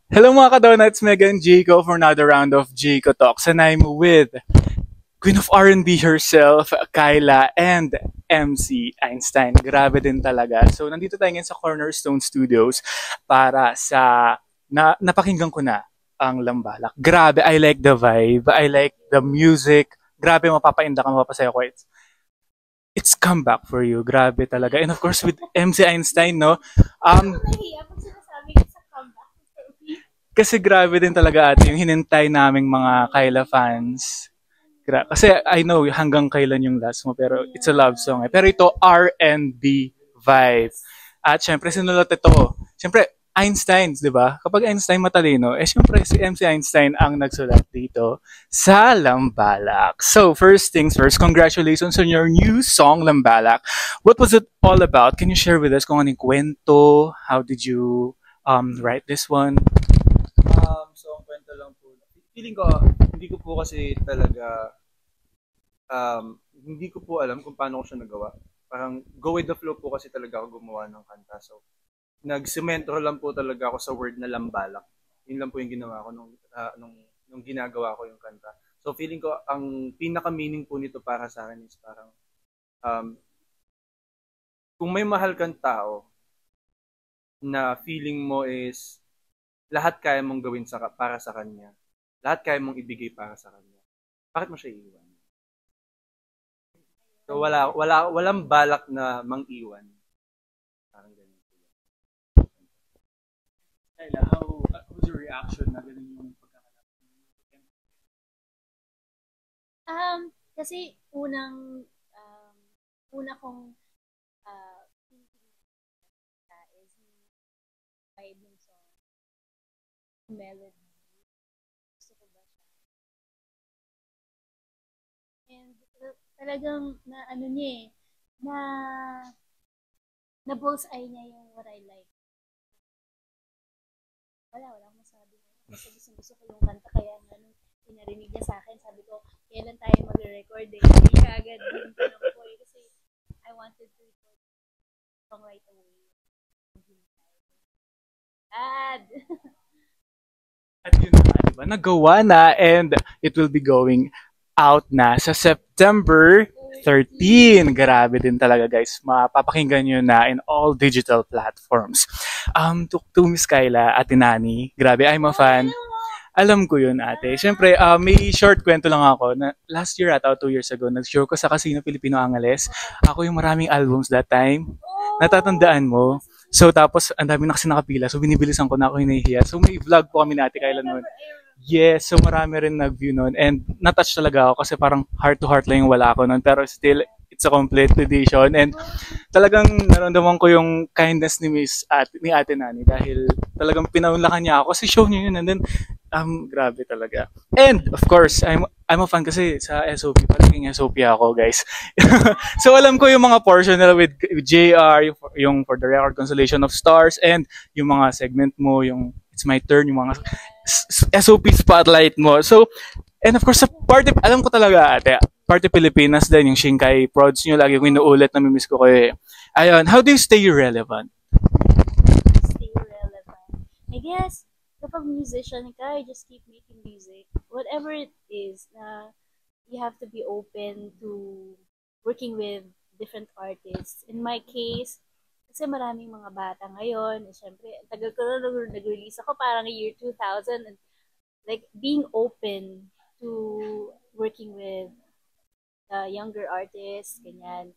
Hello mga ka-donuts, Megan Jico for another round of Jico Talks, and I'm with Queen of R&B herself, Kyla, and MC Einstein. Grabe din talaga. So nandito tayo ngayon sa Cornerstone Studios para sa napakinggan ko na ang Lambalak. Grabe, I like the vibe, I like the music. Grabe, mapapainda ka, mapapasaya ko. It's comeback for you. Grabe talaga. And of course with MC Einstein, no? Nahiya pag sinasabi ko sa comeback. Kasi grabe din talaga ate yung hinintay naming mga Kyla fans. Kasi I know hanggang kailan yung last mo pero it's a love song eh. Pero ito R&B vibe. At syempre sinulat ito. Syempre Einstein, di ba? Kapag Einstein matalino, eh syempre si MC Einstein ang nagsulat dito sa Lambalak. So first things first, congratulations on your new song Lambalak. What was it all about? Can you share with us kung anong kwento? How did you write this one? So ang kwento lang po. Feeling ko, hindi ko po kasi talaga, hindi ko po alam kung paano ko siya nagawa. Parang go with the flow po kasi talaga ako gumawa ng kanta. So, nagsemento lang po talaga ako sa word na lambalak. Yun lang po yung ginawa ko nung ginagawa ko yung kanta. So, feeling ko, ang pinaka-meaning po nito para sa akin is parang, um, kung may mahal kang tao na feeling mo is lahat kaya mong gawin para sa kanya. Lahat kaya mong ibigay para sa kanya. Bakit mo siya iiwan? So walang balak na mang-iwan. Parang ganun. Kyla, how was your reaction na ganun yung pagkakalap? Kasi una kong thinking is yung vibe ng song, melody. Gusto ko ba siya? And talagang na ano niya na bullseye niya yung what I like. Wala akong masabi. Kasi gusto ko yung kanta kaya nung pinarinig niya sa akin, sabi ko, kailan tayo magre-record eh. Hindi siya agad yung tanong ko eh. Kasi I wanted to record the song right away. Ad! At yun na, di ba? Nagawa na and it will be going out na sa September 13. Grabe din talaga guys. Mapapakinggan nyo na in all digital platforms. To Miss Kyla, Ate Nani, grabe, I'm a fan. Alam ko yun ate. Siyempre, may short kwento lang ako na last year ata o 2 years ago, nag-show ko sa Casino Filipino Angeles. Ako yung maraming albums that time. Natatandaan mo? So tapos ang dami na kasi nakapila. So binibilisan ko na ako hinahiya. So may vlog po kami natin kailan noon. Yes, so marami rin nag-view noon and na-touch talaga ako kasi parang heart to heart lang yung wala ako noon pero still it's a complete edition and talagang naramdaman ko yung kindness ni Ate Nani dahil talagang pinaunlakan niya ako kasi show niya yun and then grabe talaga. And of course, I'm a fan kasi sa SOP, palaging SOP ako, guys. So alam ko yung mga portion nila with JR, yung for the record constellation of stars and yung mga segment mo, yung it's my turn, yung mga SOP spotlight mo. So and of course sa party, alam ko talaga ate, Party Pilipinas din yung Shinkai prods nyo lagi kong inuulit na mimiss ko kayo eh. Ayun, how do you stay relevant? Stay relevant. I guess, kapag musician ka, you just keep making music. Whatever it is, you have to be open to working with different artists. In my case, kasi maraming mga bata ngayon, syempre, tagal ko na nag-release ako, parang year 2000, and like, being open to working with younger artists, ganyan.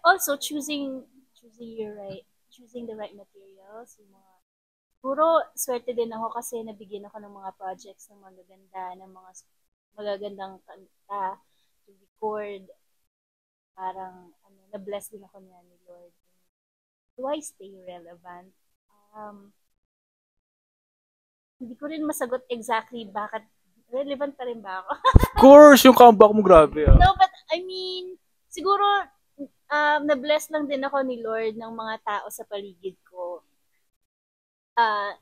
Also, choosing the right materials, yung mga puro swerte din ako kasi nabigyan ako ng mga projects ng magaganda, ng mga magagandang kanta to record. Parang, na-bless din ako niya ni Lord. Do I stay relevant? Hindi ko rin masagot exactly bakit relevant pa rin ba ako. Of course, yung comeback mo grabe ah. No, but I mean, siguro na-bless lang din ako ni Lord ng mga tao sa paligid ko. Uh,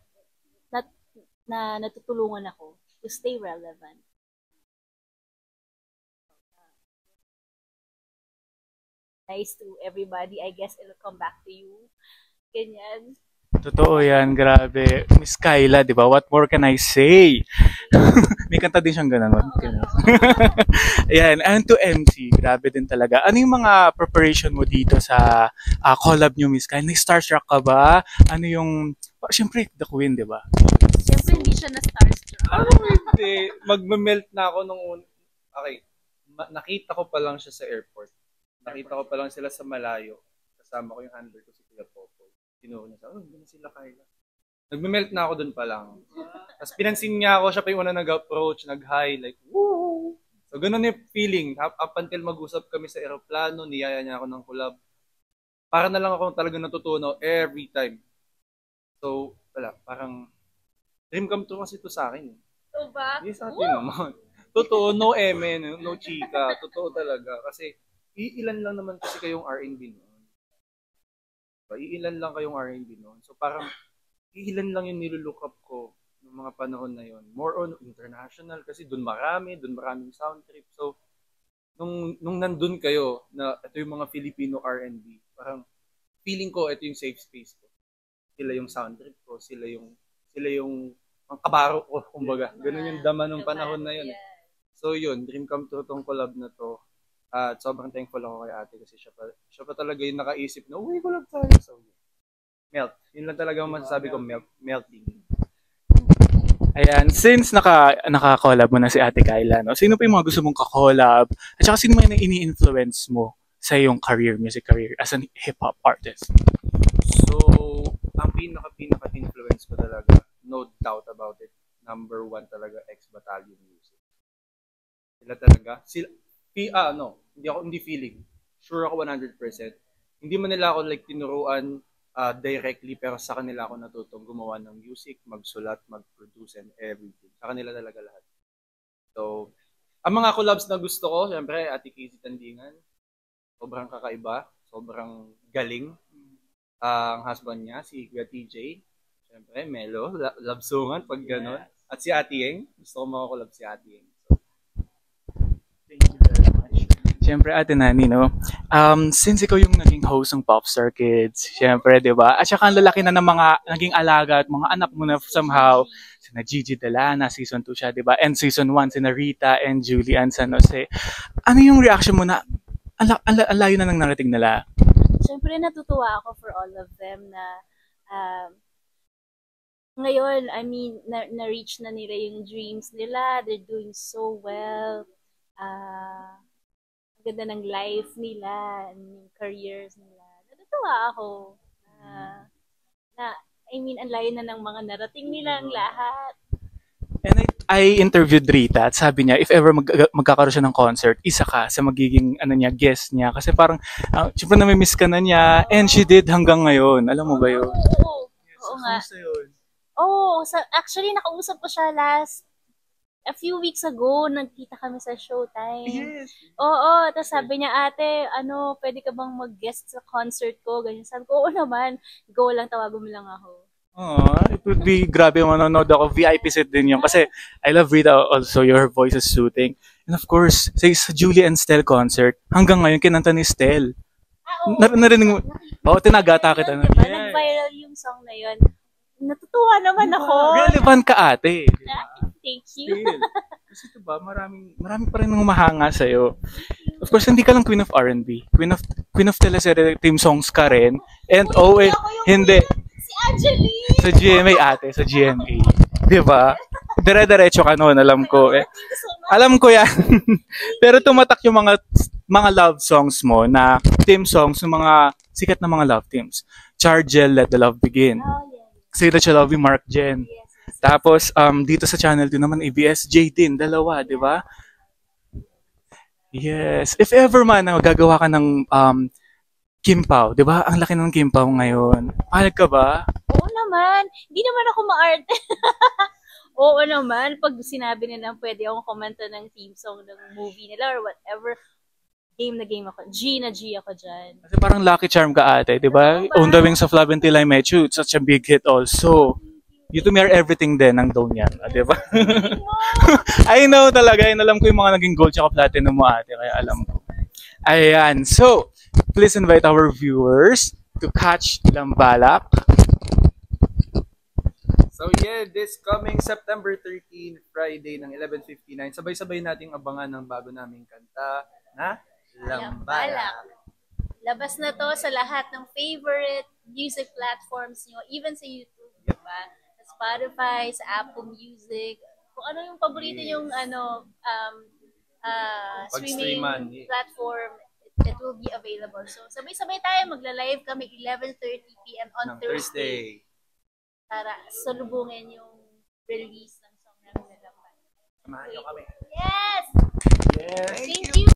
na natutulungan ako to stay relevant. Nice to everybody. I guess it'll come back to you. Ganyan. Totoo yan, grabe. Miss Kyla, di ba? What more can I say? May kanta din siyang ganun. Ayan, and to MC, grabe din talaga. Ano yung mga preparation mo dito sa collab nyo, Miss Kyla? Starstruck ka ba? Ano yung, siyempre, The Queen, di ba? Siyempre, hindi siya na-starstruck. Ano hindi? Magme-melt na ako Okay, nakita ko pa lang siya sa airport. Nakita ko pa lang sila sa malayo. Kasama ko yung handler ko si Kuya Popo. Tinuro niya sa, gano'n sila Kyla. Nagme-melt na ako dun pa lang. Tapos pinansin niya ako, siya pa yung una nag-approach, nag-hi, like, woo! So, ganun yung feeling. Up until mag-usap kami sa aeroplano, niyaya niya ako ng collab. Para na lang ako talaga natutunaw every time. So, wala, parang dream come true kasi ito sa akin. So ba? Hindi sa atin naman. Totoo, no eme, no chika. Totoo talaga. Kasi, iilan lang naman kasi kayong R&B noon. Iilan lang kayong R&B noon. So, parang, ilan lang yung nilulook up ko ng mga panahon na yon. More on international kasi doon maraming sound trip. So, nung nandun kayo na ito yung mga Filipino R&B, parang feeling ko ito yung safe space ko. Sila yung sound trip ko, sila yung ang kabaro ko, kumbaga. Ganun yung dama ng panahon na yun. So yun, dream come true tong collab na to. At sobrang thankful ako kay ate kasi siya pa talaga yung nakaisip na, uy, collab tayo. So, melt. Yun lang talaga ang masasabi ko, melting. Ayan, since naka-collab mo na si Ate Kyla, no? Sino pa yung mga gusto mong ka-collab? At saka sino man yung ini-influence mo sa iyong music career as a hip-hop artist? So, ang pinaka-influence ko talaga, no doubt about it, number one talaga, X-Battalion Music. Sila talaga. Hindi feeling. Sure ako 100%. Hindi man nila ako like tinuruan directly, pero sa kanila ako natutong gumawa ng music, magsulat, mag-produce, and everything. Sa kanila talaga lahat. So, ang mga collabs na gusto ko, syempre, Ate Casey Tandingan, sobrang kakaiba, sobrang galing. Ang husband niya, si Kuya TJ, syempre, Melo, love songan, pag gano'n. At si Ate Yeng, gusto ko makakolab si Ate Yeng. Thank you very much. Siyempre, Ate Nani, no? Since ikaw yung naging host ng Popstar Kids, siyempre, di ba? At saka ang lalaki na ng mga naging alaga at mga anak mo na somehow, sina Gigi Delana, season 2 siya, di ba? And season 1, sina Rita and Julian San Jose. Ano yung reaction mo na, ang layo na nang narating nila? Siyempre, natutuwa ako for all of them na ngayon, I mean, na-reach na nila yung dreams nila. They're doing so well. Ang ganda ng life nila, ng careers nila. Natutuwa ako. I mean, ang layo na ng mga narating nila ang lahat. And I interviewed Rita at sabi niya, if ever magkakaroon siya ng concert, isa ka sa magiging guest niya. Kasi parang, syempre namimiss ka na niya. And she did hanggang ngayon. Alam mo ba yun? Oo nga. Oo, actually, nakausap ko siya a few weeks ago, nagkita kami sa Showtime. Yes. Oo, tapos sabi niya, ate, pwede ka bang mag-guest sa concert ko? Ganyan. Sabi ko, oo naman. Go lang, tawagan mo lang ako. It would be grabe manonood ako. VIP set din yun. Kasi I love Rita also. Your voice is soothing. And of course, sa Julie and Stel concert, hanggang ngayon kinanta ni Stel. Narinig mo? Oo, tinagata kita. Diba? Nag-viral yung song na yun. Natutuwa naman ako. Relevant ka, ate. Thank you. Kasi diba, marami pa rin humahanga sa'yo. Of course, hindi ka lang Queen of R&B. Queen of teleserye team songs ka rin. And hindi. Si Angeline! Sa GMA, ate. Sa GMA. Diba? Dire-diretso ka noon, alam ko. Alam ko yan. Pero tumatak yung mga love songs mo na team songs ng mga sikat na mga love teams. Chargel, Let the Love Begin. Say That You Love Me, Mark Jen. Tapos, dito sa channel din naman, ABS-J din, dalawa, di ba? Yes. If ever man, gagawa ka ng Kim Pao, di ba? Ang laki ng Kim Pao ngayon. Pahalag ka ba? Oo naman. Hindi naman ako maarte. Oo naman. Pag sinabi nila pwede akong kumanta ng theme song ng movie nila or whatever, game ako. G ako dyan. Kasi parang lucky charm ka, ate, di ba? On the Wings of Love Until I Met You, it's such a big hit also. You to me are everything din ng Dawn yan, di ba? I know talaga, alam ko yung mga naging gold tsaka platinum mo, ate, kaya alam ko. Ayan, so, please invite our viewers to catch Lambalak So yeah, this coming September 13, Friday ng 11:59, sabay-sabay nating abangan ng bago naming kanta na Lambala. Labas na to sa lahat ng favorite music platforms nyo, even sa YouTube, di ba? Sa Spotify, sa Apple Music, kung ano yung paborito yung streaming Pag-streaman, yeah. platform, it will be available. So, sabay-sabay tayo, magla-live kami 11:30 p.m. on Ng Thursday para salubungin yung release ng song namin na Lambala. Samahan nyo kami. Yes! Yes! Thank you!